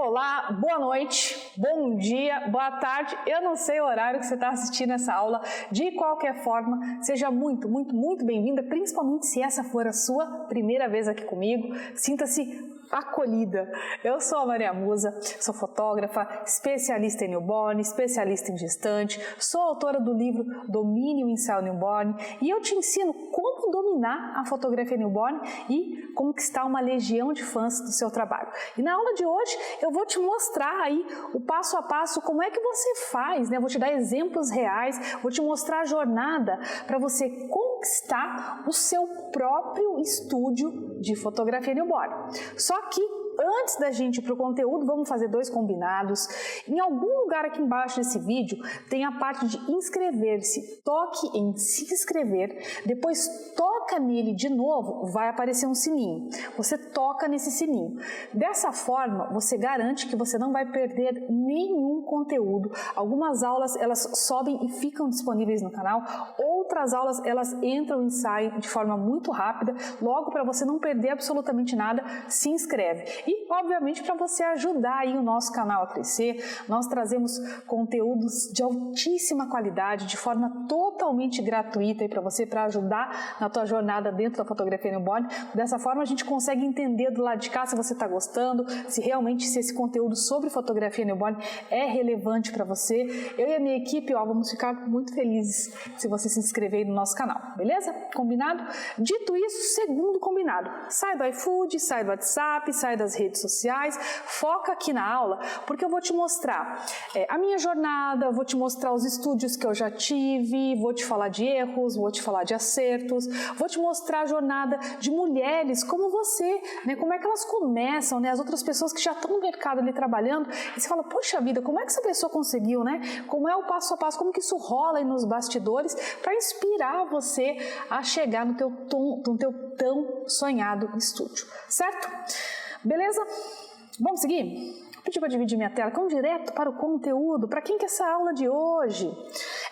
Olá, boa noite, bom dia, boa tarde. Eu não sei o horário que você está assistindo essa aula. De qualquer forma, seja muito bem-vinda, principalmente se essa for a sua primeira vez aqui comigo. Sinta-se acolhida. Eu sou a Maria Musa, sou fotógrafa, especialista em newborn, especialista em gestante, sou autora do livro Domine o Ensaio Newborn e eu te ensino como dominar a fotografia newborn e conquistar uma legião de fãs do seu trabalho. E na aula de hoje eu vou te mostrar aí o passo a passo como é que você faz, né? Vou te dar exemplos reais, vou te mostrar a jornada para você conquistar o seu próprio estúdio de fotografia newborn. Só que antes da gente ir para o conteúdo, vamos fazer dois combinados. Em algum lugar aqui embaixo desse vídeo tem a parte de inscrever-se. Toque em se inscrever, depois toca nele de novo, vai aparecer um sininho. Você toca nesse sininho. Dessa forma, você garante que você não vai perder nenhum conteúdo. Algumas aulas, elas sobem e ficam disponíveis no canal. Outras aulas, elas entram e saem de forma muito rápida. Logo, para você não perder absolutamente nada, se inscreve. E, obviamente, para você ajudar aí o nosso canal a crescer, nós trazemos conteúdos de altíssima qualidade, de forma totalmente gratuita para você, para ajudar na tua jornada dentro da fotografia newborn. Dessa forma, a gente consegue entender do lado de cá se você está gostando, se realmente esse conteúdo sobre fotografia newborn é relevante para você. Eu e a minha equipe, vamos ficar muito felizes se você se inscrever aí no nosso canal, beleza? Combinado? Dito isso, segundo combinado, sai do iFood, sai do WhatsApp, sai das redes sociais, foca aqui na aula, porque eu vou te mostrar a minha jornada, vou te mostrar os estúdios que eu já tive, vou te falar de erros, vou te falar de acertos, vou te mostrar a jornada de mulheres como você, né? Como é que elas começam, né? As outras pessoas que já estão no mercado ali trabalhando, e você fala, poxa vida, como é que essa pessoa conseguiu, né? Como é o passo a passo, como que isso rola aí nos bastidores, para inspirar você a chegar no teu tão sonhado estúdio, certo? Beleza? Vamos seguir? Vou pedir para dividir minha tela, vamos direto para o conteúdo. Para quem que é essa aula de hoje?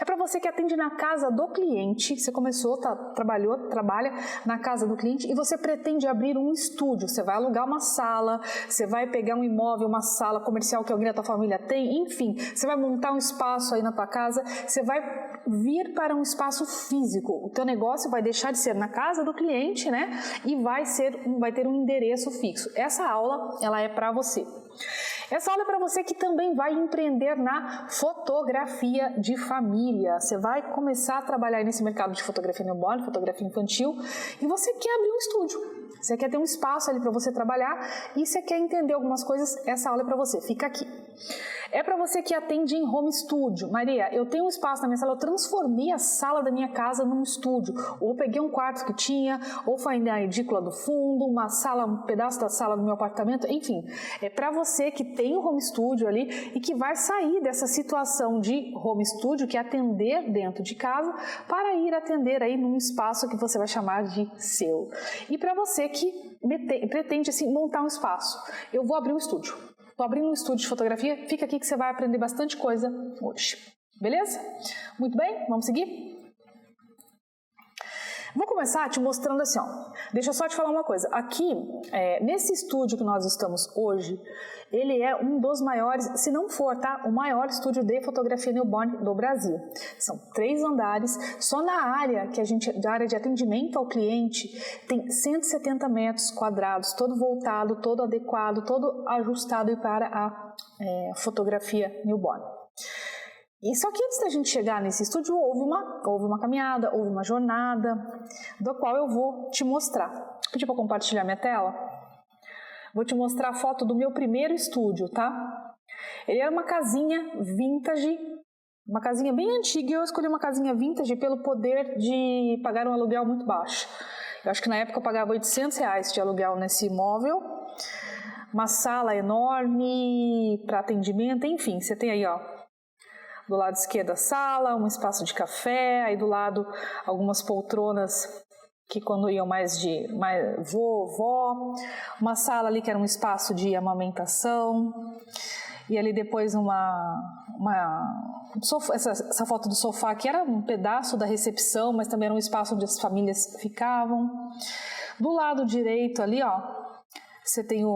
É para você que atende na casa do cliente, você começou, trabalha na casa do cliente e você pretende abrir um estúdio. Você vai alugar uma sala, você vai pegar um imóvel, uma sala comercial que alguém da tua família tem, enfim, você vai montar um espaço aí na tua casa, você vai vir para um espaço físico. O teu negócio vai deixar de ser na casa do cliente, né? E vai ter um endereço fixo. Essa aula, ela é para você. Essa aula é para você que também vai empreender na fotografia de família. Você vai começar a trabalhar nesse mercado de fotografia newborn, fotografia infantil, e você quer abrir um estúdio. Você quer ter um espaço ali para você trabalhar e você quer entender algumas coisas, essa aula é para você. Fica aqui. É para você que atende em home studio. Maria, eu tenho um espaço na minha sala, eu transformei a sala da minha casa num estúdio. Ou peguei um quarto que tinha, ou foi na edícula do fundo, uma sala, um pedaço da sala do meu apartamento, enfim. É para você que tem um home studio ali e que vai sair dessa situação de home studio, que é atender dentro de casa, para ir atender aí num espaço que você vai chamar de seu. E para você que pretende assim, montar um espaço, eu vou abrir um estúdio. Estou abrindo um estúdio de fotografia, fica aqui que você vai aprender bastante coisa hoje. Beleza? Muito bem, vamos seguir? Vou começar te mostrando assim, deixa eu só te falar uma coisa. Aqui, nesse estúdio que nós estamos hoje, ele é um dos maiores, se não for, tá? O maior estúdio de fotografia newborn do Brasil. São 3 andares, só na área da área de atendimento ao cliente, tem 170 metros quadrados, todo voltado, todo adequado, todo ajustado para a fotografia newborn. E só que antes da gente chegar nesse estúdio, houve uma caminhada, houve uma jornada, do qual eu vou te mostrar. Vou pedir para compartilhar minha tela. Vou te mostrar a foto do meu primeiro estúdio, tá? Ele era uma casinha vintage, uma casinha bem antiga, e eu escolhi uma casinha vintage pelo poder de pagar um aluguel muito baixo. Eu acho que na época eu pagava R$800 de aluguel nesse imóvel, uma sala enorme para atendimento, enfim, você tem aí, do lado esquerdo a sala, um espaço de café, aí do lado algumas poltronas que quando iam mais vovó, uma sala ali que era um espaço de amamentação, e ali depois essa foto do sofá que era um pedaço da recepção, mas também era um espaço onde as famílias ficavam. Do lado direito ali, você tem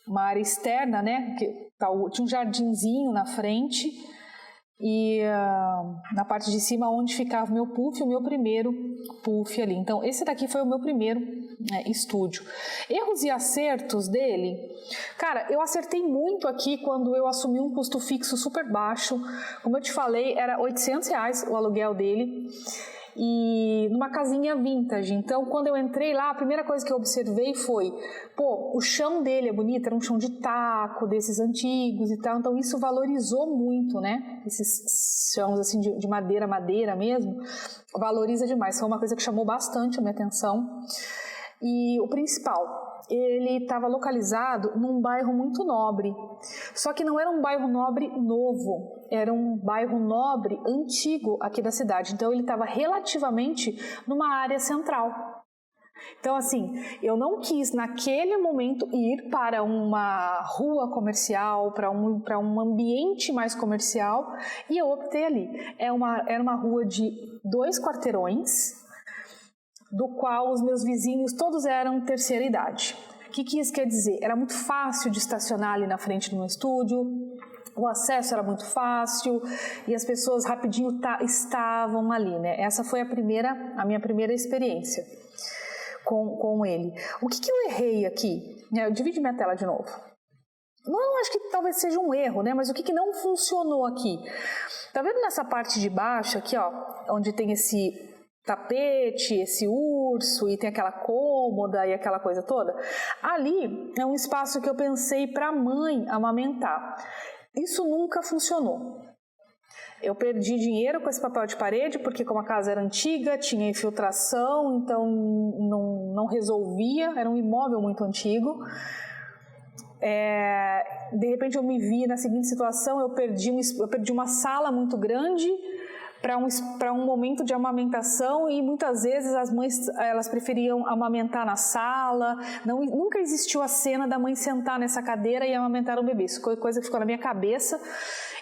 uma área externa, né? Tinha um jardinzinho na frente e na parte de cima onde ficava o meu puff, o meu primeiro puff ali. Então esse daqui foi o meu primeiro estúdio. Erros e acertos dele, cara, eu acertei muito aqui quando eu assumi um custo fixo super baixo. Como eu te falei, era R$800 o aluguel dele e numa casinha vintage. Então quando eu entrei lá, a primeira coisa que eu observei foi, o chão dele é bonito, era um chão de taco, desses antigos e tal, então isso valorizou muito, né, esses chãos assim de madeira mesmo, valoriza demais, foi uma coisa que chamou bastante a minha atenção. E o principal, ele estava localizado num bairro muito nobre, só que não era um bairro nobre novo, era um bairro nobre antigo aqui da cidade, então ele estava relativamente numa área central. Então assim, eu não quis naquele momento ir para uma rua comercial, para um ambiente mais comercial, e eu optei ali. Era uma rua de 2 quarteirões, do qual os meus vizinhos todos eram terceira idade. O que isso quer dizer? Era muito fácil de estacionar ali na frente do meu estúdio, o acesso era muito fácil e as pessoas rapidinho estavam ali, né? Essa foi a minha primeira experiência com ele. O que eu errei aqui? Eu dividi minha tela de novo. Não, acho que talvez seja um erro, né? Mas o que não funcionou aqui? Tá vendo nessa parte de baixo aqui, ó, onde tem esse tapete, esse urso e tem aquela cômoda e aquela coisa toda? Ali é um espaço que eu pensei para a mãe amamentar. Isso nunca funcionou. Eu perdi dinheiro com esse papel de parede, porque como a casa era antiga, tinha infiltração, então não resolvia, era um imóvel muito antigo. De repente eu me vi na seguinte situação, eu perdi uma sala muito grande para um momento de amamentação e muitas vezes as mães elas preferiam amamentar na sala, nunca existiu a cena da mãe sentar nessa cadeira e amamentar o bebê, isso foi coisa que ficou na minha cabeça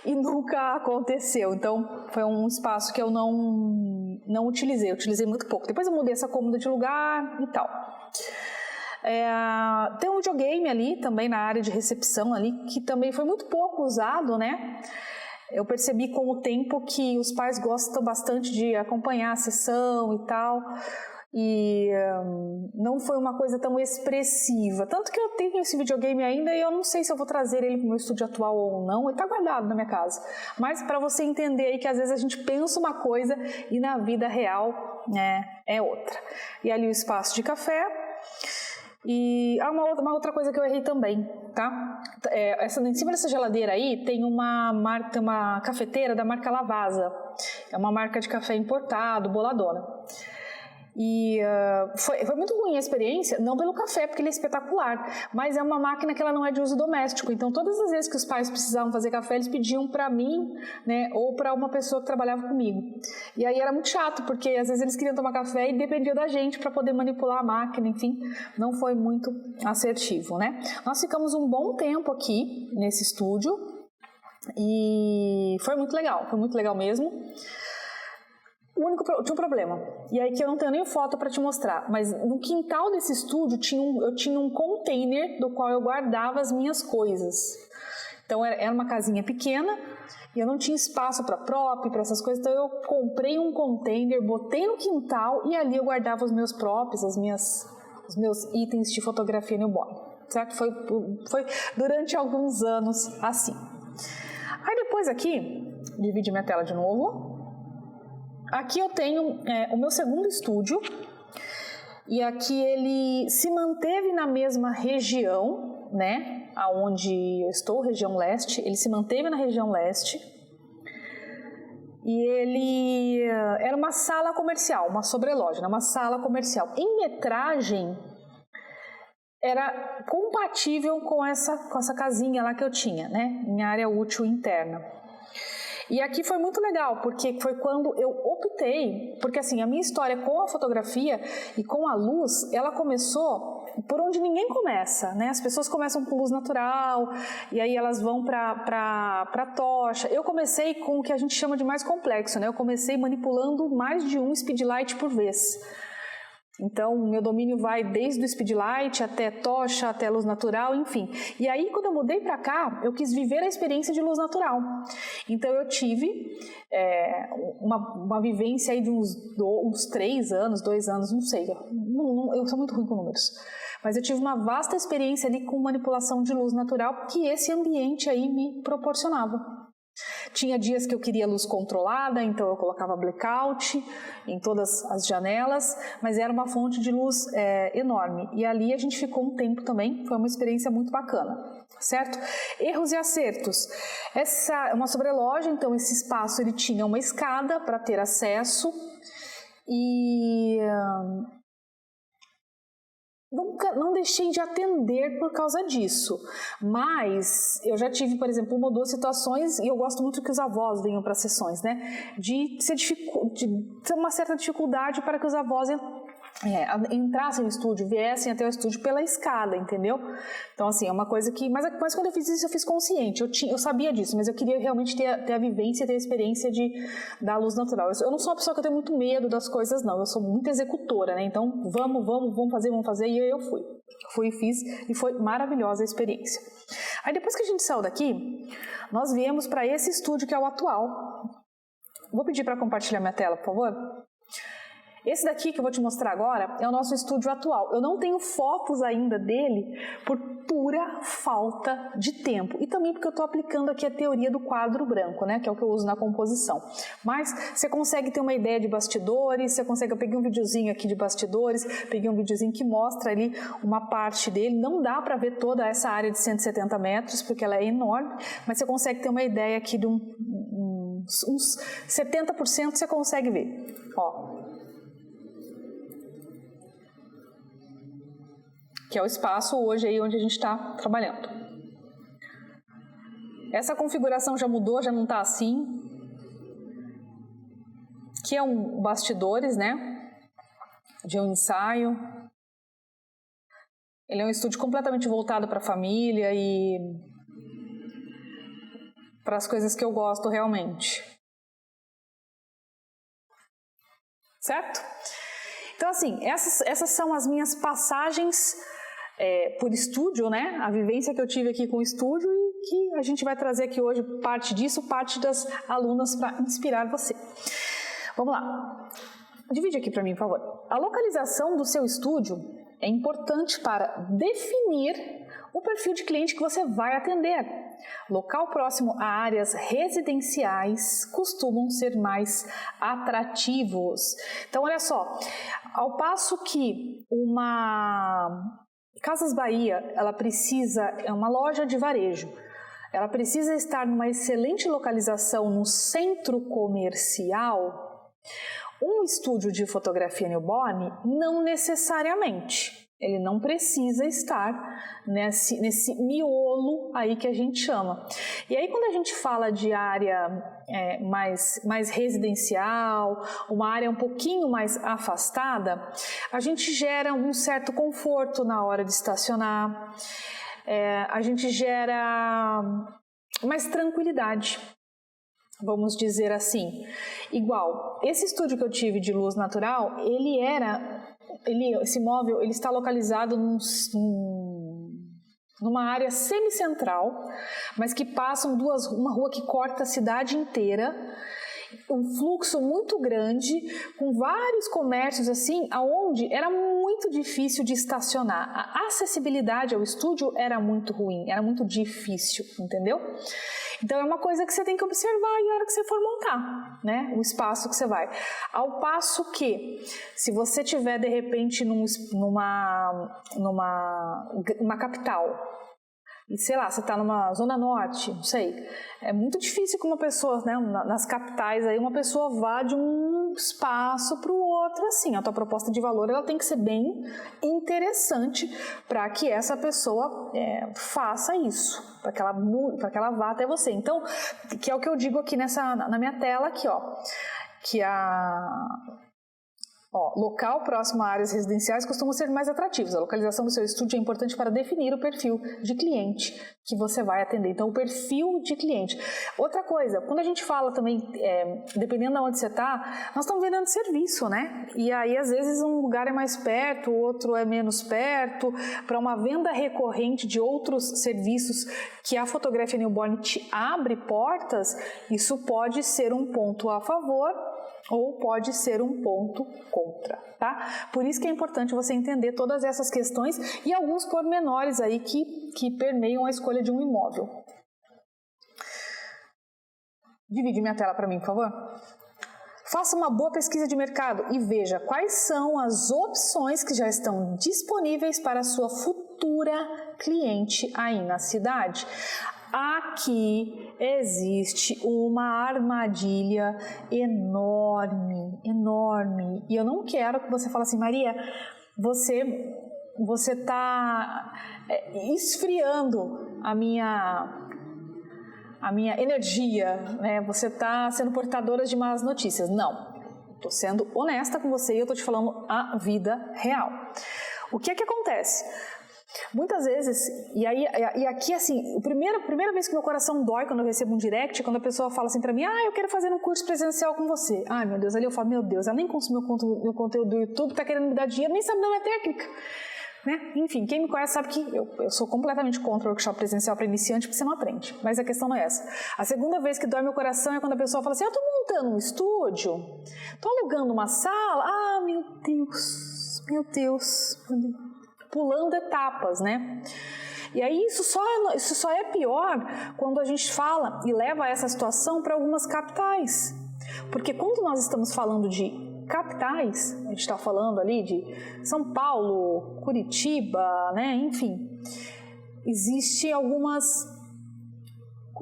e nunca aconteceu, então foi um espaço que eu não utilizei, eu utilizei muito pouco, depois eu mudei essa cômoda de lugar e tal. Tem um videogame ali também na área de recepção ali, que também foi muito pouco usado, né? Eu percebi com o tempo que os pais gostam bastante de acompanhar a sessão e tal, e não foi uma coisa tão expressiva. Tanto que eu tenho esse videogame ainda e eu não sei se eu vou trazer ele para o meu estúdio atual ou não, ele está guardado na minha casa. Mas para você entender aí que às vezes a gente pensa uma coisa e na vida real, né, é outra. E ali o espaço de café. E uma outra coisa que eu errei também, tá? Em cima dessa geladeira aí tem uma cafeteira da marca Lavazza. É uma marca de café importado, boladona. E foi muito ruim a experiência, não pelo café, porque ele é espetacular, mas é uma máquina que ela não é de uso doméstico, então todas as vezes que os pais precisavam fazer café, eles pediam para mim, né, ou para uma pessoa que trabalhava comigo. E aí era muito chato, porque às vezes eles queriam tomar café e dependia da gente para poder manipular a máquina, enfim, não foi muito assertivo, né? Nós ficamos um bom tempo aqui nesse estúdio e foi muito legal mesmo. Tinha um problema, e aí que eu não tenho nem foto para te mostrar, mas no quintal desse estúdio eu tinha um container do qual eu guardava as minhas coisas. Então era uma casinha pequena e eu não tinha espaço para prop, para essas coisas, então eu comprei um container, botei no quintal e ali eu guardava os meus props, os meus itens de fotografia newborn, certo? Foi durante alguns anos assim. Aí depois aqui, dividi minha tela de novo. Aqui eu tenho o meu segundo estúdio e aqui ele se manteve na mesma região, né, aonde eu estou, região leste, ele se manteve na região leste e ele era uma sala comercial, uma sobreloja, né, uma sala comercial. Em metragem era compatível com essa casinha lá que eu tinha, né, em área útil interna. E aqui foi muito legal, porque foi quando eu optei, porque assim, a minha história com a fotografia e com a luz, ela começou por onde ninguém começa, né? As pessoas começam com luz natural, e aí elas vão para tocha. Eu comecei com o que a gente chama de mais complexo, né? Eu comecei manipulando mais de um speedlight por vez. Então, o meu domínio vai desde o speedlight até tocha, até luz natural, enfim. E aí, quando eu mudei para cá, eu quis viver a experiência de luz natural. Então, eu tive uma vivência aí de uns 3 anos, 2 anos, não sei. Eu sou muito ruim com números. Mas eu tive uma vasta experiência ali com manipulação de luz natural que esse ambiente aí me proporcionava. Tinha dias que eu queria luz controlada, então eu colocava blackout em todas as janelas, mas era uma fonte de luz enorme. E ali a gente ficou um tempo também, foi uma experiência muito bacana, certo? Erros e acertos. Essa é uma sobreloja, então esse espaço ele tinha uma escada para ter acesso e não deixei de atender por causa disso, mas eu já tive, por exemplo, 1 ou 2 situações, e eu gosto muito que os avós venham para as sessões, né, de ter uma certa dificuldade para que os avós entrassem no estúdio, viessem até o estúdio pela escada, entendeu? Então, assim, é uma coisa que... Mas quando eu fiz isso, eu fiz consciente, eu sabia disso, mas eu queria realmente ter a vivência, ter a experiência da luz natural. Eu não sou uma pessoa que eu tenho muito medo das coisas, não, eu sou muito executora, né? Então, vamos fazer, e eu fui e fiz, e foi maravilhosa a experiência. Aí, depois que a gente saiu daqui, nós viemos para esse estúdio que é o atual. Vou pedir para compartilhar minha tela, por favor. Esse daqui que eu vou te mostrar agora é o nosso estúdio atual. Eu não tenho fotos ainda dele por pura falta de tempo. E também porque eu estou aplicando aqui a teoria do quadro branco, né? Que é o que eu uso na composição. Mas você consegue ter uma ideia de bastidores, eu peguei um videozinho aqui de bastidores, peguei um videozinho que mostra ali uma parte dele. Não dá para ver toda essa área de 170 metros, porque ela é enorme, mas você consegue ter uma ideia aqui de uns 70% você consegue ver. Ó. Que é o espaço hoje aí onde a gente está trabalhando. Essa configuração já mudou, já não está assim. Que é um bastidores, né? De um ensaio. Ele é um estúdio completamente voltado para a família e para as coisas que eu gosto realmente. Certo? Então, assim, essas são as minhas passagens por estúdio, né? A vivência que eu tive aqui com o estúdio e que a gente vai trazer aqui hoje parte disso, parte das alunas para inspirar você. Vamos lá. Divide aqui para mim, por favor. A localização do seu estúdio é importante para definir o perfil de cliente que você vai atender. Local próximo a áreas residenciais costumam ser mais atrativos. Então, olha só, ao passo que uma Casas Bahia, é uma loja de varejo, ela precisa estar numa excelente localização no centro comercial. Um estúdio de fotografia newborn, não necessariamente. Ele não precisa estar nesse miolo aí que a gente chama. E aí, quando a gente fala de área mais residencial, uma área um pouquinho mais afastada, a gente gera um certo conforto na hora de estacionar, a gente gera mais tranquilidade. Vamos dizer assim, igual, esse estúdio que eu tive de luz natural, esse móvel, ele está localizado numa área semicentral, mas que passam uma rua que corta a cidade inteira, um fluxo muito grande, com vários comércios assim, aonde era muito difícil de estacionar. A acessibilidade ao estúdio era muito ruim, era muito difícil, entendeu? Então, é uma coisa que você tem que observar na hora que você for montar, né? O espaço que você vai. Ao passo que, se você tiver, de repente, numa capital, e sei lá, você está numa zona norte, não sei, é muito difícil que uma pessoa, né, nas capitais, aí uma pessoa vá de um espaço para o outro, assim, a tua proposta de valor, ela tem que ser bem interessante para que essa pessoa faça isso, para que ela vá até você. Então, que é o que eu digo aqui na minha tela, aqui, ó, que Local próximo a áreas residenciais costuma ser mais atrativos. A localização do seu estúdio é importante para definir o perfil de cliente que você vai atender. Então, o perfil de cliente. Outra coisa, quando a gente fala também, dependendo de onde você está, nós estamos vendendo serviço, né? E aí, às vezes, um lugar é mais perto, o outro é menos perto. Para uma venda recorrente de outros serviços que a fotografia newborn te abre portas, isso pode ser um ponto a favor ou pode ser um ponto contra, tá? Por isso que é importante você entender todas essas questões e alguns pormenores aí que permeiam a escolha de um imóvel. Divide minha tela para mim, por favor. Faça uma boa pesquisa de mercado e veja quais são as opções que já estão disponíveis para a sua futura cliente aí na cidade. Aqui existe uma armadilha enorme, enorme. E eu não quero que você fale assim, Maria, você está esfriando a minha energia, né? Você está sendo portadora de más notícias. Não, estou sendo honesta com você e eu estou te falando a vida real. O que é que acontece? Muitas vezes, e aqui assim, a primeira vez que meu coração dói quando eu recebo um direct, quando a pessoa fala assim pra mim, eu quero fazer um curso presencial com você. Ai meu Deus, ali eu falo, meu Deus, ela nem consumiu meu conteúdo do YouTube, tá querendo me dar dinheiro, nem sabe da minha técnica. Né? Enfim, quem me conhece sabe que eu sou completamente contra o workshop presencial para iniciante, porque você não aprende. Mas a questão não é essa. A segunda vez que dói meu coração é quando a pessoa fala assim, eu tô montando um estúdio, tô alugando uma sala, meu Deus, pulando etapas, né? E aí isso só é pior quando a gente fala e leva essa situação para algumas capitais. Porque quando nós estamos falando de capitais, a gente está falando ali de São Paulo, Curitiba, né? Enfim, existem algumas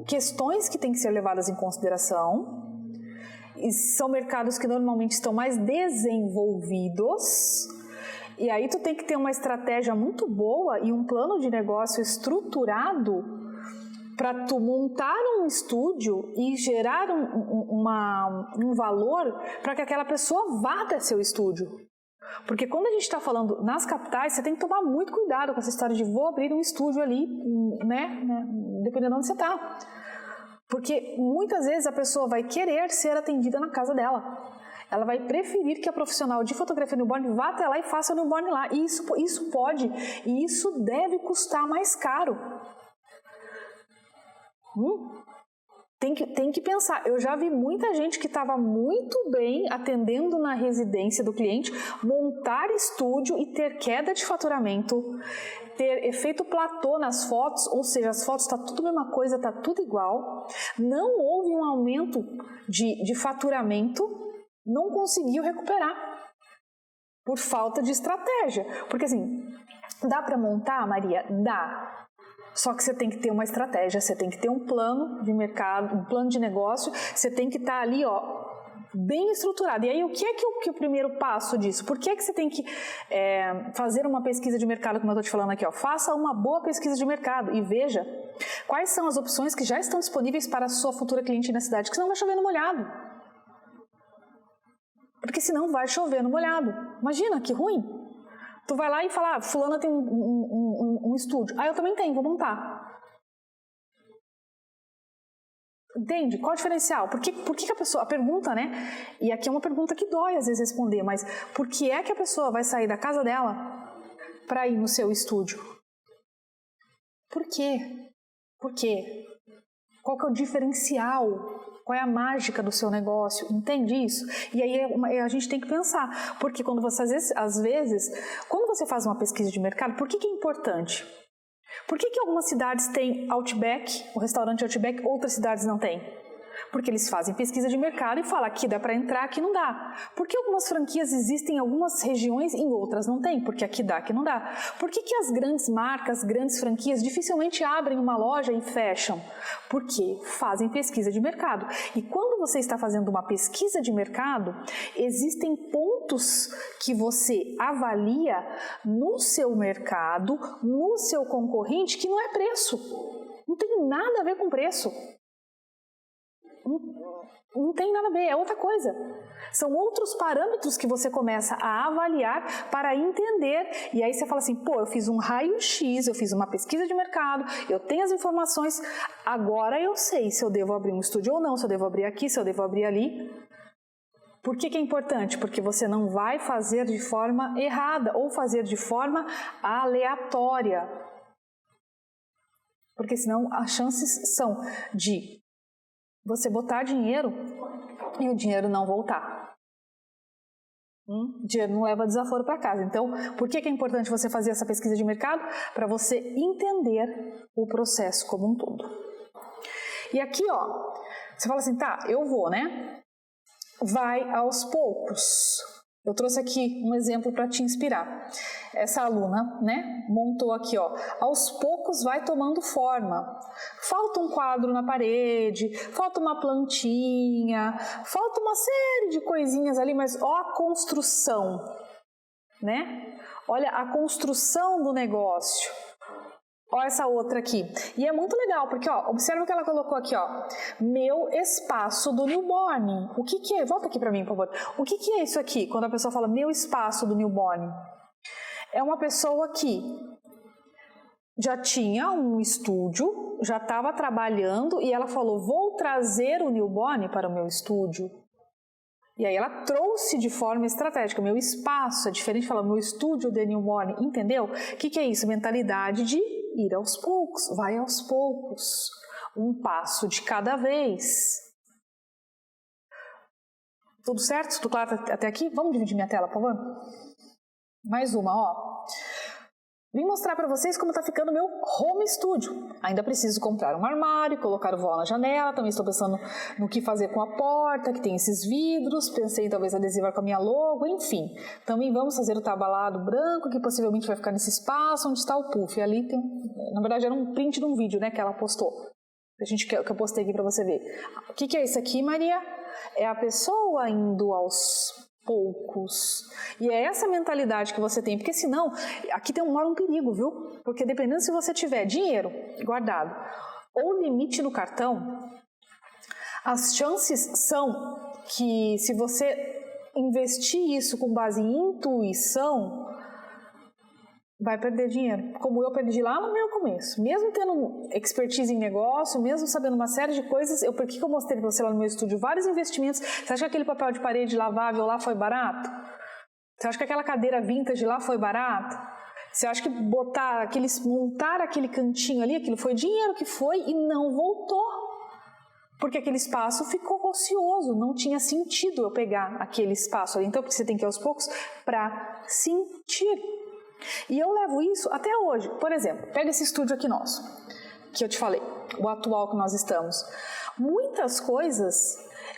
questões que têm que ser levadas em consideração. E são mercados que normalmente estão mais desenvolvidos. E aí tu tem que ter uma estratégia muito boa e um plano de negócio estruturado para tu montar um estúdio e gerar um valor para que aquela pessoa vá até seu estúdio. Porque quando a gente está falando nas capitais, você tem que tomar muito cuidado com essa história de vou abrir um estúdio ali, né? Dependendo de onde você está. Porque muitas vezes a pessoa vai querer ser atendida na casa dela. Ela vai preferir que a profissional de fotografia newborn vá até lá e faça o newborn lá. E isso pode, e isso deve custar mais caro. Tem que pensar. Eu já vi muita gente que estava muito bem atendendo na residência do cliente, montar estúdio e ter queda de faturamento, ter efeito platô nas fotos, ou seja, as fotos tá tudo a mesma coisa, tá tudo igual. Não houve um aumento de faturamento, não conseguiu recuperar por falta de estratégia. Porque assim, dá para montar, Maria? Dá. Só que você tem que ter uma estratégia, você tem que ter um plano de mercado, um plano de negócio, você tem que estar ali, bem estruturado. E aí, o que é que o primeiro passo disso? Por que é que você tem que fazer uma pesquisa de mercado, como eu estou te falando aqui? Faça uma boa pesquisa de mercado e veja quais são as opções que já estão disponíveis para a sua futura cliente na cidade, que senão vai chover no molhado. Porque senão vai chover no molhado. Imagina, que ruim. Tu vai lá e fala, fulana tem um estúdio. Eu também tenho, vou montar. Entende? Qual o diferencial? Por que a pessoa... A pergunta, né? E aqui é uma pergunta que dói às vezes responder, mas por que é que a pessoa vai sair da casa dela para ir no seu estúdio? Por quê? Por quê? Qual que é o diferencial? Qual é a mágica do seu negócio? Entende isso? E aí a gente tem que pensar, porque quando você, às vezes, quando você faz uma pesquisa de mercado, por que é importante? Por que algumas cidades têm Outback, o restaurante Outback, outras cidades não têm? Porque eles fazem pesquisa de mercado e falam aqui dá para entrar, aqui não dá. Por que algumas franquias existem em algumas regiões e em outras não tem? Porque aqui dá, aqui não dá. Por que as grandes marcas, grandes franquias dificilmente abrem uma loja e fecham? Porque fazem pesquisa de mercado. E quando você está fazendo uma pesquisa de mercado, existem pontos que você avalia no seu mercado, no seu concorrente, que não é preço. Não tem nada a ver com preço. não tem nada a ver, é outra coisa. São outros parâmetros que você começa a avaliar para entender. E aí você fala assim, pô, eu fiz um raio-x, eu fiz uma pesquisa de mercado, eu tenho as informações, agora eu sei se eu devo abrir um estúdio ou não, se eu devo abrir aqui, se eu devo abrir ali. Por que é importante? Porque você não vai fazer de forma errada ou fazer de forma aleatória. Porque senão as chances são de você botar dinheiro e o dinheiro não voltar. Dinheiro não leva desaforo para casa. Então, por que é importante você fazer essa pesquisa de mercado? Para você entender o processo como um todo. E aqui, ó, você fala assim, tá, eu vou, né? Vai aos poucos. Eu trouxe aqui um exemplo para te inspirar. Essa aluna, né, montou aqui, ó, aos poucos vai tomando forma. Falta um quadro na parede, falta uma plantinha, falta uma série de coisinhas ali, mas ó a construção, né? Olha a construção do negócio. Olha essa outra aqui. E é muito legal, porque ó, observa o que ela colocou aqui, ó. Meu espaço do newborn. O que é? Volta aqui para mim, por favor. O que é isso aqui, quando a pessoa fala meu espaço do newborn? É uma pessoa que já tinha um estúdio, já estava trabalhando e ela falou, vou trazer o newborn para o meu estúdio. E aí ela trouxe de forma estratégica, meu espaço, é diferente de falar meu estúdio de newborn, entendeu? O que é isso? Mentalidade de ir aos poucos, vai aos poucos, um passo de cada vez. Tudo certo? Tudo claro até aqui? Vamos dividir minha tela, por favor? Mais uma, ó. Vim mostrar para vocês como está ficando meu home studio. Ainda preciso comprar um armário, colocar o vó na janela. Também estou pensando no que fazer com a porta, que tem esses vidros. Pensei em talvez adesivar com a minha logo, enfim. Também vamos fazer o tabalado branco, que possivelmente vai ficar nesse espaço onde está o puff. E ali tem, na verdade era um print de um vídeo, né, que ela postou. Que eu postei aqui para você ver. O que é isso aqui, Maria? É a pessoa indo aos poucos. E é essa mentalidade que você tem, porque senão, aqui tem um perigo, viu? Porque dependendo se você tiver dinheiro guardado ou limite no cartão, as chances são que se você investir isso com base em intuição, vai perder dinheiro, como eu perdi lá no meu começo. Mesmo tendo expertise em negócio, mesmo sabendo uma série de coisas, por que eu mostrei para você lá no meu estúdio vários investimentos? Você acha que aquele papel de parede lavável lá foi barato? Você acha que aquela cadeira vintage lá foi barato? Você acha que montar aquele cantinho ali, aquilo foi dinheiro que foi e não voltou? Porque aquele espaço ficou ocioso, não tinha sentido eu pegar aquele espaço ali. Então, porque você tem que ir aos poucos para sentir. E eu levo isso até hoje. Por exemplo, pega esse estúdio aqui nosso, que eu te falei, o atual que nós estamos. Muitas coisas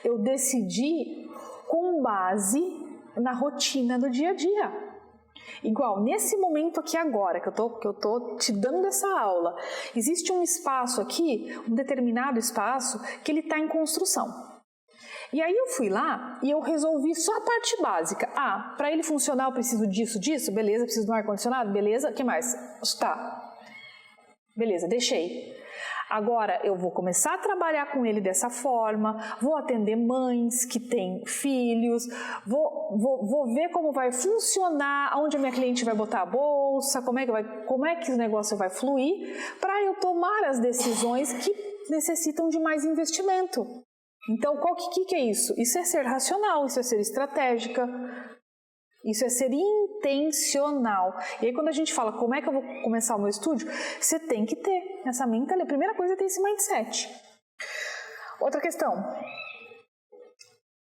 eu decidi com base na rotina do dia a dia. Igual, nesse momento aqui agora, que eu tô te dando essa aula, existe um espaço aqui, um determinado espaço, que ele está em construção. E aí eu fui lá e eu resolvi só a parte básica. Para ele funcionar eu preciso disso, beleza, preciso de um ar-condicionado, beleza, o que mais? Tá, beleza, deixei. Agora eu vou começar a trabalhar com ele dessa forma, vou atender mães que têm filhos, vou ver como vai funcionar, aonde a minha cliente vai botar a bolsa, como é que o negócio vai fluir, para eu tomar as decisões que necessitam de mais investimento. Então, o que é isso? Isso é ser racional, isso é ser estratégica, isso é ser intencional. E aí, quando a gente fala como é que eu vou começar o meu estúdio, você tem que ter essa mentalidade. A primeira coisa é ter esse mindset. Outra questão.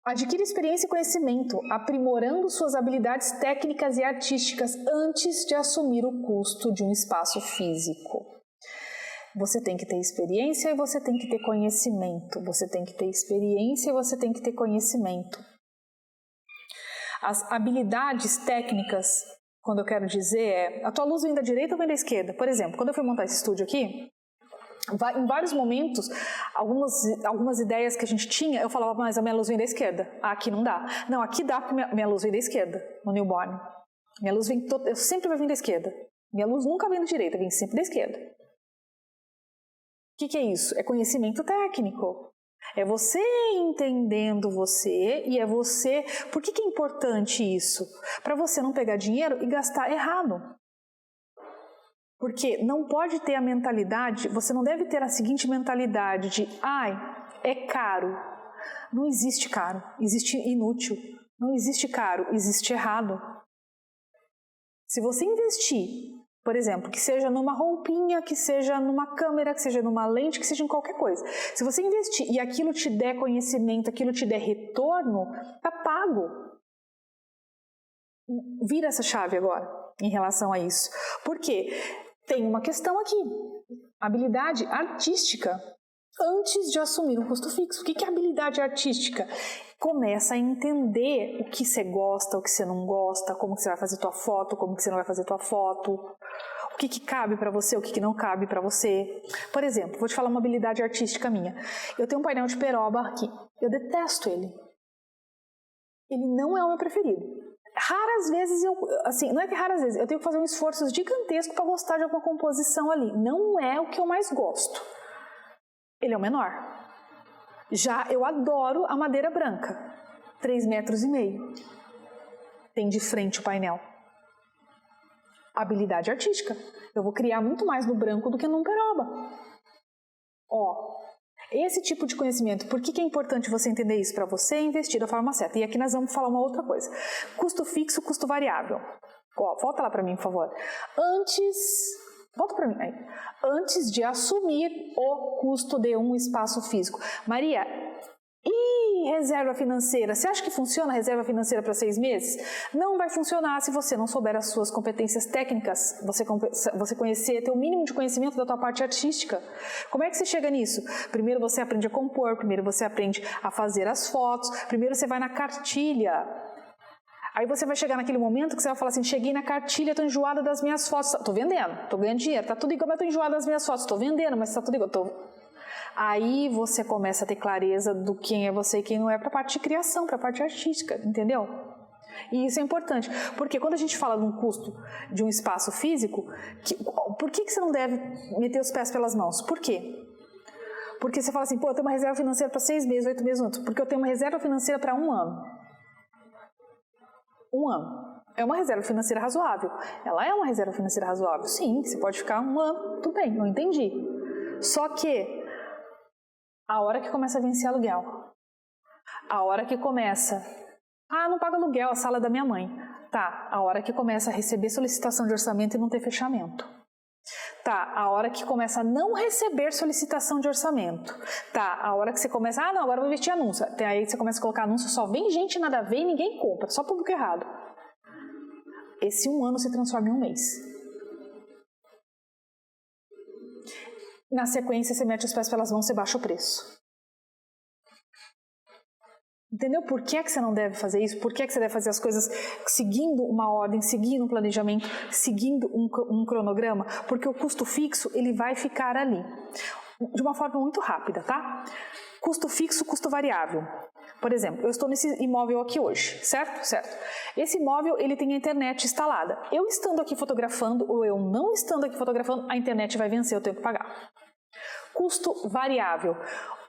Adquire experiência e conhecimento, aprimorando suas habilidades técnicas e artísticas antes de assumir o custo de um espaço físico. Você tem que ter experiência e você tem que ter conhecimento. Você tem que ter experiência e você tem que ter conhecimento. As habilidades técnicas, quando eu quero dizer, a tua luz vem da direita ou vem da esquerda? Por exemplo, quando eu fui montar esse estúdio aqui, em vários momentos, algumas ideias que a gente tinha, eu falava, mas a minha luz vem da esquerda. Aqui não dá. Não, aqui dá porque minha luz vem da esquerda, no newborn. Minha luz eu sempre vai vir da esquerda. Minha luz nunca vem da direita, vem sempre da esquerda. O que é isso? É conhecimento técnico. É você entendendo você e é você... Por que é importante isso? Para você não pegar dinheiro e gastar errado. Porque não pode ter a mentalidade, você não deve ter a seguinte mentalidade de é caro. Não existe caro, existe inútil. Não existe caro, existe errado. Se você investir, por exemplo, que seja numa roupinha, que seja numa câmera, que seja numa lente, que seja em qualquer coisa. Se você investir e aquilo te der conhecimento, aquilo te der retorno, tá pago. Vira essa chave agora em relação a isso. Por quê? Tem uma questão aqui. Habilidade artística. Antes de assumir um custo fixo. O que é habilidade artística? Começa a entender o que você gosta, o que você não gosta, como que você vai fazer tua foto, como que você não vai fazer tua foto, o que cabe para você, o que não cabe para você. Por exemplo, vou te falar uma habilidade artística minha. Eu tenho um painel de peroba aqui. Eu detesto ele. Ele não é o meu preferido. Raras vezes não é que raras vezes, eu tenho que fazer um esforço gigantesco para gostar de alguma composição ali. Não é o que eu mais gosto. Ele é o menor. Já eu adoro a madeira branca, 3,5 metros. Tem de frente o painel. Habilidade artística. Eu vou criar muito mais no branco do que num peroba. Esse tipo de conhecimento, por que é importante você entender isso? Para você investir da forma certa. E aqui nós vamos falar uma outra coisa. Custo fixo, custo variável. Volta lá para mim, por favor. Volta para mim aí. Antes de assumir o custo de um espaço físico. Maria, e reserva financeira? Você acha que funciona a reserva financeira para 6 meses? Não vai funcionar se você não souber as suas competências técnicas, você conhecer, ter o mínimo de conhecimento da tua parte artística. Como é que você chega nisso? Primeiro você aprende a compor, primeiro você aprende a fazer as fotos, primeiro você vai na cartilha. Aí você vai chegar naquele momento que você vai falar assim, cheguei na cartilha, tô enjoada das minhas fotos, tô vendendo, tô ganhando dinheiro, tá tudo igual, mas tô enjoada das minhas fotos, tô vendendo, mas tá tudo igual, Aí você começa a ter clareza do quem é você e quem não é para a parte de criação, para a parte artística, entendeu? E isso é importante, porque quando a gente fala de um custo de um espaço físico, por que você não deve meter os pés pelas mãos? Por quê? Porque você fala assim, eu tenho uma reserva financeira para 6 meses, 8 meses, porque eu tenho uma reserva financeira para 1 ano. 1 ano. É uma reserva financeira razoável. Ela é uma reserva financeira razoável. Sim, você pode ficar 1 ano, tudo bem, não entendi. Só que a hora que começa a vencer aluguel, a hora que começa, não paga aluguel, a sala da minha mãe. Tá, a hora que começa a receber solicitação de orçamento e não ter fechamento. Tá, a hora que começa a não receber solicitação de orçamento. Tá, a hora que você começa, agora eu vou investir anúncio. Até aí você começa a colocar anúncio, só vem gente nada a ver e ninguém compra, só público errado. Esse 1 ano se transforma em 1 mês. Na sequência, você mete os pés pelas mãos, você baixa o preço. Entendeu por que você não deve fazer isso? Por que você deve fazer as coisas seguindo uma ordem, seguindo um planejamento, seguindo um cronograma? Porque o custo fixo, ele vai ficar ali. De uma forma muito rápida, tá? Custo fixo, custo variável. Por exemplo, eu estou nesse imóvel aqui hoje, certo? Certo. Esse imóvel, ele tem a internet instalada. Eu estando aqui fotografando ou eu não estando aqui fotografando, a internet vai vencer, eu tenho que pagar. Custo variável.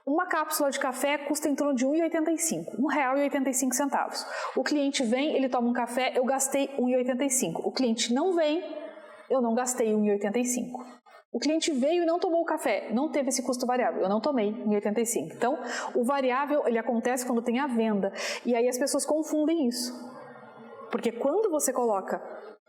Uma cápsula de café custa em torno de R$ 1,85, R$ 1,85. O cliente vem, ele toma um café, eu gastei R$ 1,85. O cliente não vem, eu não gastei R$ 1,85. O cliente veio e não tomou o café, não teve esse custo variável, eu não tomei R$ 1,85. Então, o variável, ele acontece quando tem a venda. E aí as pessoas confundem isso. Porque quando você coloca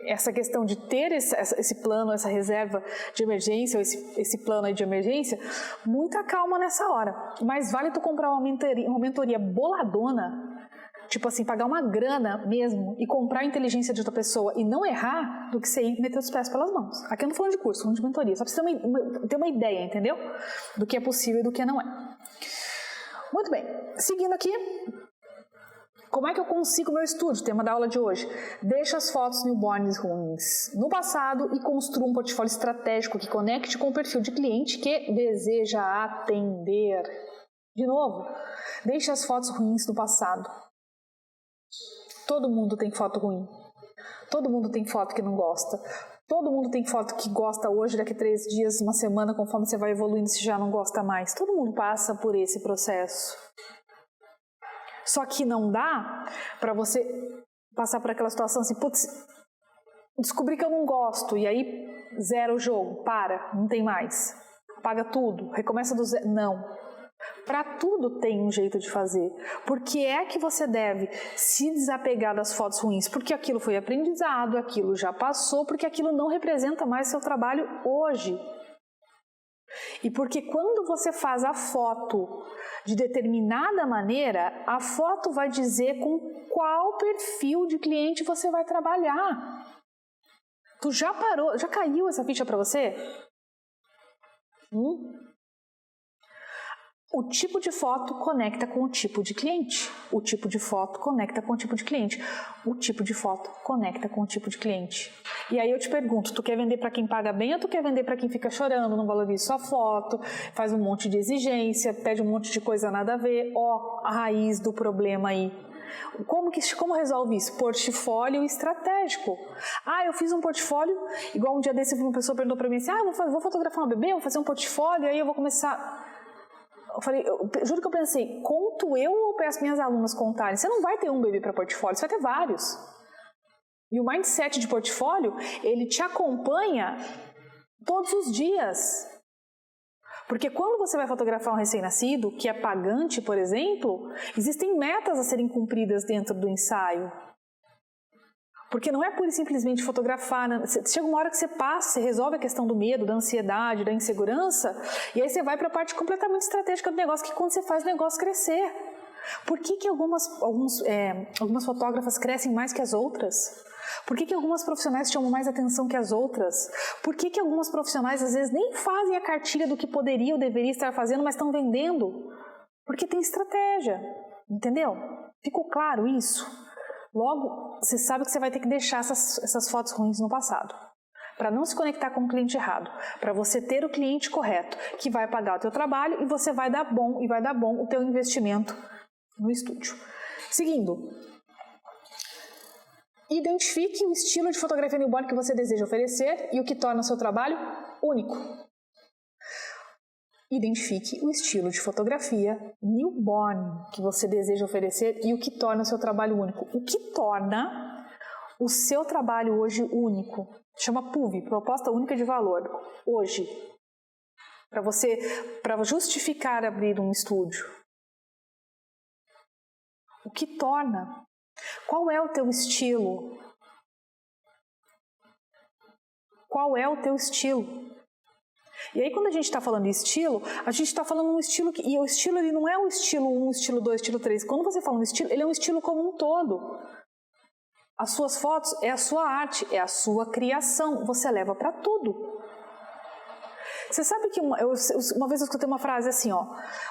essa questão de ter esse plano, essa reserva de emergência, ou esse plano aí de emergência, muita calma nessa hora. Mas vale tu comprar uma mentoria boladona, tipo assim, pagar uma grana mesmo e comprar a inteligência de outra pessoa e não errar, do que você ir meter os pés pelas mãos. Aqui eu não tô falando de curso, tô falando de mentoria. Só pra você ter uma ideia, entendeu? Do que é possível e do que não é. Muito bem. Seguindo aqui. Como é que eu consigo meu estúdio? Tema da aula de hoje. Deixa as fotos newborns ruins no passado e construa um portfólio estratégico que conecte com o perfil de cliente que deseja atender. De novo, deixa as fotos ruins no passado. Todo mundo tem foto ruim. Todo mundo tem foto que não gosta. Todo mundo tem foto que gosta hoje, daqui a 3 dias, uma semana, conforme você vai evoluindo, você já não gosta mais. Todo mundo passa por esse processo. Só que não dá para você passar por aquela situação assim, putz, descobri que eu não gosto, e aí zera o jogo, para, não tem mais. Apaga tudo, recomeça do zero. Não. Para tudo tem um jeito de fazer. Por que é que você deve se desapegar das fotos ruins? Porque aquilo foi aprendizado, aquilo já passou, porque aquilo não representa mais seu trabalho hoje. E porque quando você faz a foto de determinada maneira, a foto vai dizer com qual perfil de cliente você vai trabalhar. Tu já parou, já caiu essa ficha para você? O tipo de foto conecta com o tipo de cliente. O tipo de foto conecta com o tipo de cliente. O tipo de foto conecta com o tipo de cliente. E aí eu te pergunto, tu quer vender para quem paga bem ou tu quer vender para quem fica chorando, não valoriza sua foto, faz um monte de exigência, pede um monte de coisa nada a ver? Ó, a raiz do problema aí. Como resolve isso? Portfólio estratégico. Ah, eu fiz um portfólio, igual um dia desse uma pessoa perguntou para mim assim, vou fotografar uma bebê, vou fazer um portfólio, aí eu vou começar... Eu falei, juro que eu pensei, conto eu ou peço minhas alunas contarem? Você não vai ter um bebê para portfólio, você vai ter vários. E o mindset de portfólio, ele te acompanha todos os dias. Porque quando você vai fotografar um recém-nascido, que é pagante, por exemplo, existem metas a serem cumpridas dentro do ensaio. Porque não é pura e simplesmente fotografar, né? Chega uma hora que você passa, você resolve a questão do medo, da ansiedade, da insegurança, e aí você vai para a parte completamente estratégica do negócio, que é quando você faz o negócio crescer. Por que algumas fotógrafas crescem mais que as outras? Por que algumas profissionais chamam mais atenção que as outras? Por que algumas profissionais às vezes nem fazem a cartilha do que poderia ou deveria estar fazendo, mas estão vendendo? Porque tem estratégia, entendeu? Ficou claro isso? Logo, você sabe que você vai ter que deixar essas fotos ruins no passado, para não se conectar com o cliente errado, para você ter o cliente correto, que vai pagar o teu trabalho e você vai dar bom o teu investimento no estúdio. Seguindo, identifique o estilo de fotografia newborn que você deseja oferecer e o que torna o seu trabalho único. Identifique o estilo de fotografia newborn que você deseja oferecer e o que torna o seu trabalho único. O que torna o seu trabalho hoje único? Chama PUV, Proposta Única de Valor. Hoje, para justificar abrir um estúdio. O que torna? Qual é o teu estilo? Qual é o teu estilo? E aí quando a gente está falando de estilo, a gente está falando um estilo e o estilo ele não é o estilo 1, estilo 2, estilo 3. Quando você fala um estilo, ele é um estilo como um todo. As suas fotos é a sua arte, é a sua criação, você leva para tudo. Você sabe que uma vez eu escutei uma frase assim, ó,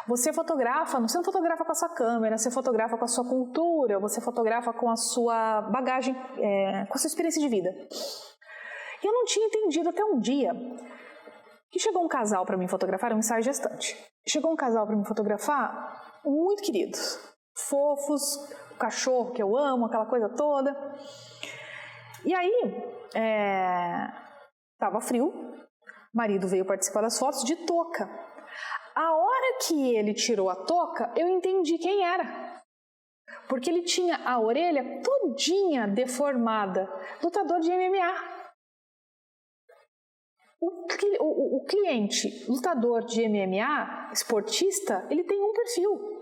você não fotografa com a sua câmera, você fotografa com a sua cultura, você fotografa com a sua bagagem, com a sua experiência de vida. E eu não tinha entendido até um dia que chegou um casal para mim fotografar, um ensaio gestante. Chegou um casal para me fotografar, muito queridos, fofos, o cachorro que eu amo, aquela coisa toda. E aí, tava frio, o marido veio participar das fotos de touca. A hora que ele tirou a touca, eu entendi quem era. Porque ele tinha a orelha todinha deformada, lutador de MMA. O cliente lutador de MMA, esportista, ele tem um perfil.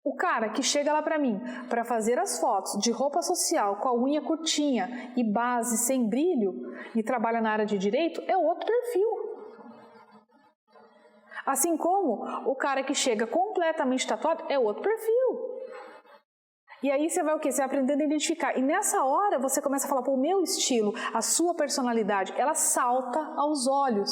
O cara que chega lá para mim para fazer as fotos de roupa social com a unha curtinha e base sem brilho e trabalha na área de direito é outro perfil. Assim como o cara que chega completamente tatuado é outro perfil. E aí você vai o quê? Você vai aprendendo a identificar. E nessa hora você começa a falar, pô, o meu estilo, a sua personalidade, ela salta aos olhos.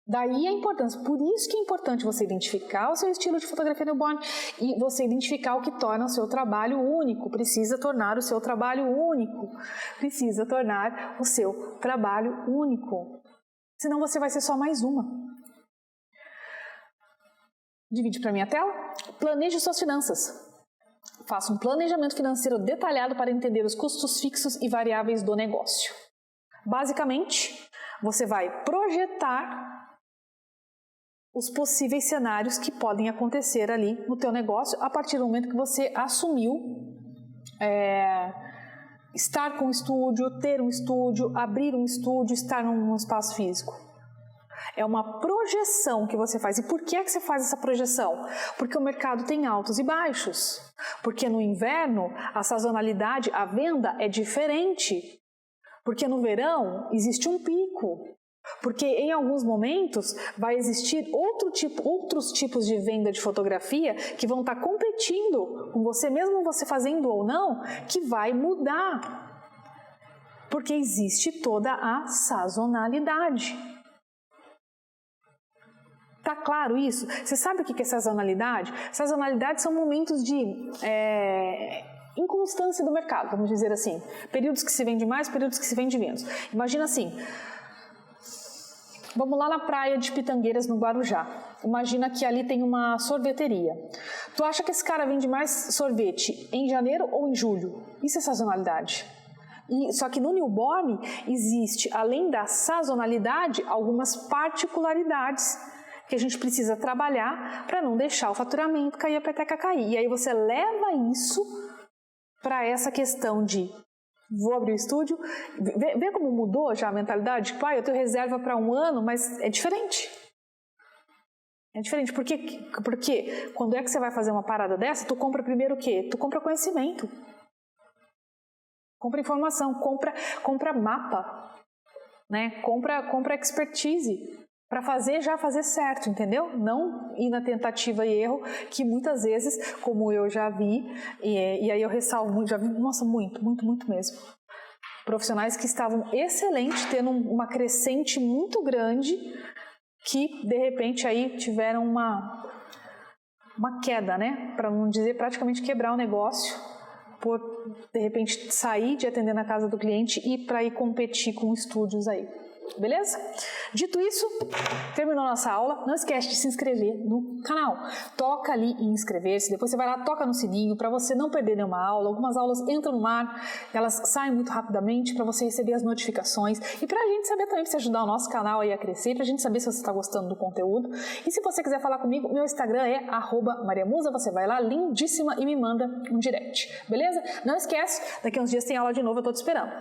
Daí a importância. Por isso que é importante você identificar o seu estilo de fotografia newborn e você identificar o que torna o seu trabalho único. Precisa tornar o seu trabalho único. Precisa tornar o seu trabalho único. Senão você vai ser só mais uma. Divide para mim a tela. Planeje suas finanças. Faça um planejamento financeiro detalhado para entender os custos fixos e variáveis do negócio. Basicamente, você vai projetar os possíveis cenários que podem acontecer ali no teu negócio a partir do momento que você assumiu estar com um estúdio, ter um estúdio, abrir um estúdio, estar num espaço físico. É uma projeção que você faz. E por que é que você faz essa projeção? Porque o mercado tem altos e baixos. Porque no inverno, a sazonalidade, a venda é diferente. Porque no verão, existe um pico. Porque em alguns momentos vai existir outros tipos de venda de fotografia que vão estar competindo com você, mesmo você fazendo ou não, que vai mudar. Porque existe toda a sazonalidade. Tá claro isso? Você sabe o que é sazonalidade? Sazonalidade são momentos de inconstância do mercado, vamos dizer assim. Períodos que se vende mais, períodos que se vende menos. Imagina assim, vamos lá na praia de Pitangueiras, no Guarujá. Imagina que ali tem uma sorveteria. Tu acha que esse cara vende mais sorvete em janeiro ou em julho? Isso é sazonalidade. Só que no newborn existe, além da sazonalidade, algumas particularidades que a gente precisa trabalhar para não deixar o faturamento cair, a peteca cair. E aí você leva isso para essa questão de vou abrir o estúdio, vê como mudou já a mentalidade? Tipo, eu tenho reserva para um ano, mas é diferente. É diferente, porque quando é que você vai fazer uma parada dessa, tu compra primeiro o quê? Tu compra conhecimento. Compra informação, compra mapa, né? Compra expertise. Para já fazer certo, entendeu? Não ir na tentativa e erro, que muitas vezes, como eu já vi, e aí eu ressalvo, já vi, nossa, muito mesmo. Profissionais que estavam excelentes, tendo uma crescente muito grande, que de repente aí tiveram uma queda, né? Para não dizer praticamente quebrar o negócio, por de repente sair de atender na casa do cliente e para ir competir com estúdios aí. Beleza? Dito isso, terminou nossa aula. Não esquece de se inscrever no canal. Toca ali em inscrever-se. Depois você vai lá, toca no sininho para você não perder nenhuma aula. Algumas aulas entram no ar, elas saem muito rapidamente para você receber as notificações e para a gente saber também, para você ajudar o nosso canal aí a crescer, para a gente saber se você está gostando do conteúdo. E se você quiser falar comigo, meu Instagram é @mariamusa. Você vai lá, lindíssima, e me manda um direct. Beleza? Não esquece, daqui a uns dias tem aula de novo, eu estou te esperando.